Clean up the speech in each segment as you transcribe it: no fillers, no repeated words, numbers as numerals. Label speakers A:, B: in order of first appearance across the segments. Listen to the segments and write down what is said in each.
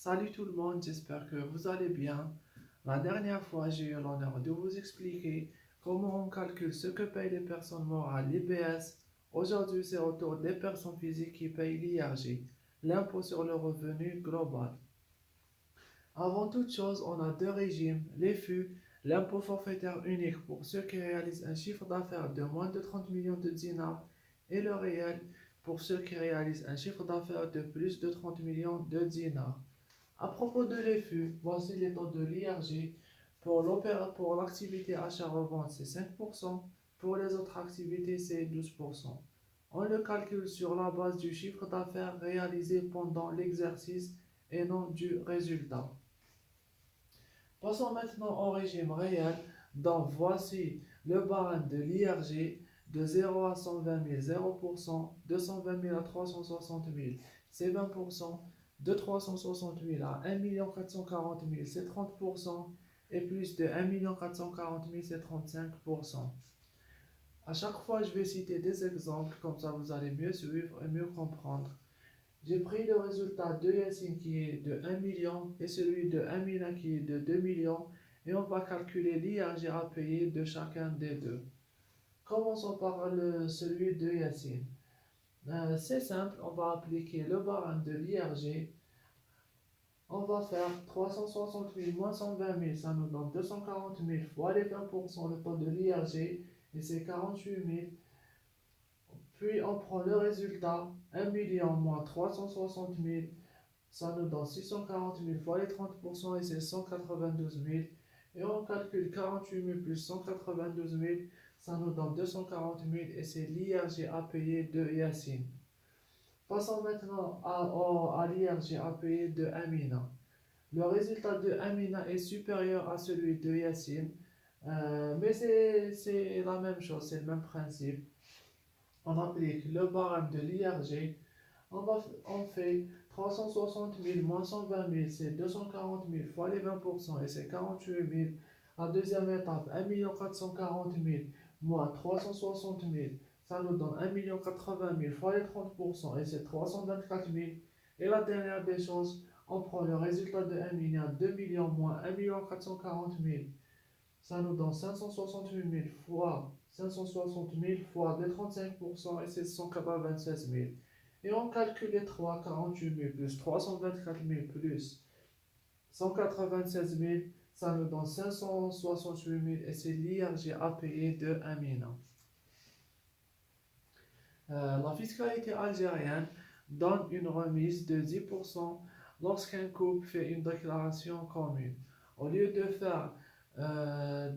A: Salut tout le monde, j'espère que vous allez bien. La dernière fois, j'ai eu l'honneur de vous expliquer comment on calcule ce que payent les personnes morales, l'IPS. Aujourd'hui, c'est au tour des personnes physiques qui payent l'IRG, l'impôt sur le revenu global. Avant toute chose, on a deux régimes, les FU, l'impôt forfaitaire unique pour ceux qui réalisent un chiffre d'affaires de moins de 30 millions de dinars et le réel pour ceux qui réalisent un chiffre d'affaires de plus de 30 millions de dinars. À propos de l'EFU, voici les taux de l'IRG. Pour l'activité achat-revente, c'est 5%. Pour les autres activités, c'est 12%. On le calcule sur la base du chiffre d'affaires réalisé pendant l'exercice et non du résultat. Passons maintenant au régime réel. Donc voici le barème de l'IRG de 0 à 120 000, 0%, 220 000 à 360 000, c'est 20%, de 360 000 à 1 440 000, c'est 30%, et plus de 1 440 000, c'est 35%. À chaque fois, je vais citer des exemples, comme ça vous allez mieux suivre et mieux comprendre. J'ai pris le résultat de Yassine qui est de 1 million et celui de Amina qui est de 2 millions et on va calculer l'IRG à payer de chacun des deux. Commençons par celui de Yassine. C'est simple, on va appliquer le barème de l'IRG. On va faire 360 000 moins 120 000, ça nous donne 240 000 fois les 20%, le taux de l'IRG et c'est 48 000. Puis on prend le résultat, 1 million moins 360 000, ça nous donne 640 000 fois les 30% et c'est 192 000. Et on calcule 48 000 plus 192 000, ça nous donne 240 000 et c'est l'IRG à payer de Yassine. Passons maintenant à l'IRG à payer de Amina. Le résultat de Amina est supérieur à celui de Yassine, mais c'est la même chose, c'est le même principe. On applique le barème de l'IRG. On fait 360 000 moins 120 000, c'est 240 000 fois les 20% et c'est 48 000. La deuxième étape, 1 440 000 moins 360 000, ça nous donne 1 80 000 fois les 30% et c'est 324 000. Et la dernière des choses, on prend le résultat de 1 million, 2 millions moins 1 440 000, ça nous donne 568 000 fois 560 000 fois les 35% et c'est 196 000. Et on calcule les 3, 48 000 plus 324 000 plus 196 000, ça nous donne 568 000 et c'est l'IRG à payer de Amina. La fiscalité algérienne donne une remise de 10% lorsqu'un couple fait une déclaration commune. Au lieu de faire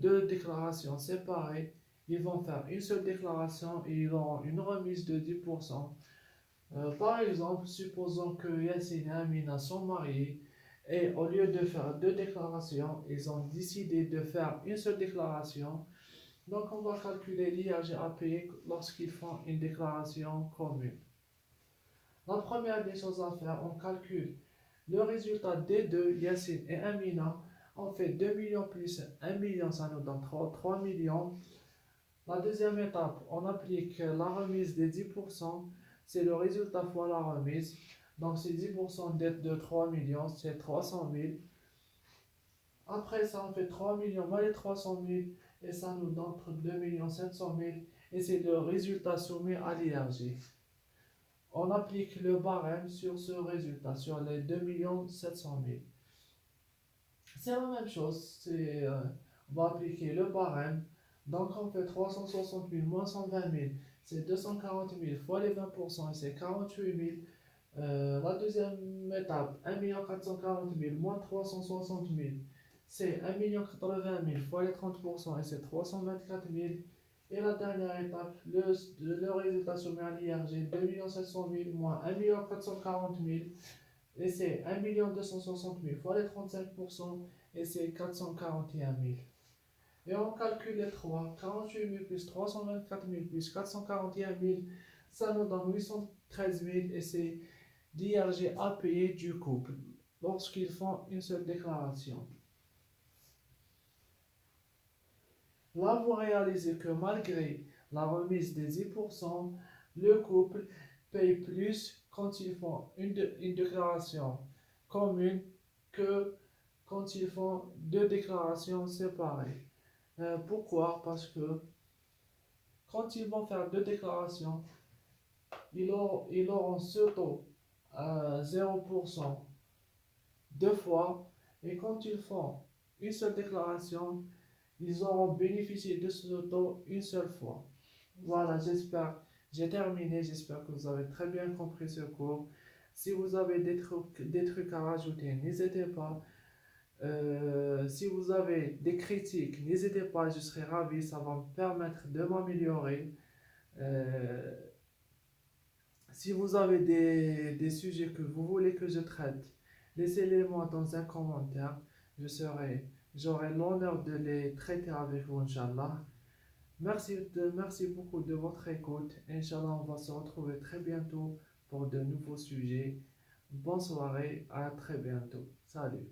A: deux déclarations séparées, ils vont faire une seule déclaration et ils auront une remise de 10%. Par exemple, supposons que Yassine et Amina sont mariés et au lieu de faire deux déclarations, ils ont décidé de faire une seule déclaration. Donc, on va calculer l'IAG à payer lorsqu'ils font une déclaration commune. La première des choses à faire, on calcule le résultat des deux, Yassine et Amina. On fait 2 millions plus 1 million, ça nous donne 3 millions. La deuxième étape, on applique la remise des 10%, c'est le résultat fois la remise. Donc c'est 10% de 3 millions, c'est 300 000. Après ça, on fait 3 millions moins les 300 000 et ça nous donne 2 700 000 et c'est le résultat soumis à l'IRG. On applique le barème sur ce résultat, sur les 2 700 000. C'est la même chose, on va appliquer le barème. Donc on fait 360 000 moins 120 000, c'est 240 000 fois les 20% et c'est 48 000. La deuxième étape, 1 440 000 moins 360 000, c'est 1 80 000 fois les 30% et c'est 324 000. Et la dernière étape, le résultat soumis à l'IRG, 2 700 000 moins 1 440 000, et c'est 1 260 000 fois les 35% et c'est 441 000. Et on calcule les 3, 48 000 plus 324 000 plus 441 000, ça nous donne 813 000 et c'est l'IRG à payer du couple lorsqu'ils font une seule déclaration. Là, vous réalisez que malgré la remise des 10%, le couple paye plus quand ils font une déclaration commune que quand ils font deux déclarations séparées. Pourquoi? Parce que quand ils vont faire deux déclarations, ils auront ce taux à 0% deux fois, et quand ils font une seule déclaration, ils auront bénéficié de ce taux une seule fois. Voilà, j'ai terminé, j'espère que vous avez très bien compris ce cours. Si vous avez des trucs à rajouter, n'hésitez pas. Si vous avez des critiques, n'hésitez pas, je serai ravi, ça va me permettre de m'améliorer. Euh, Si vous avez des sujets que vous voulez que je traite, laissez-les-moi dans un commentaire. J'aurai l'honneur de les traiter avec vous, Inch'Allah. Merci beaucoup de votre écoute. Inch'Allah, on va se retrouver très bientôt pour de nouveaux sujets. Bonne soirée, à très bientôt. Salut.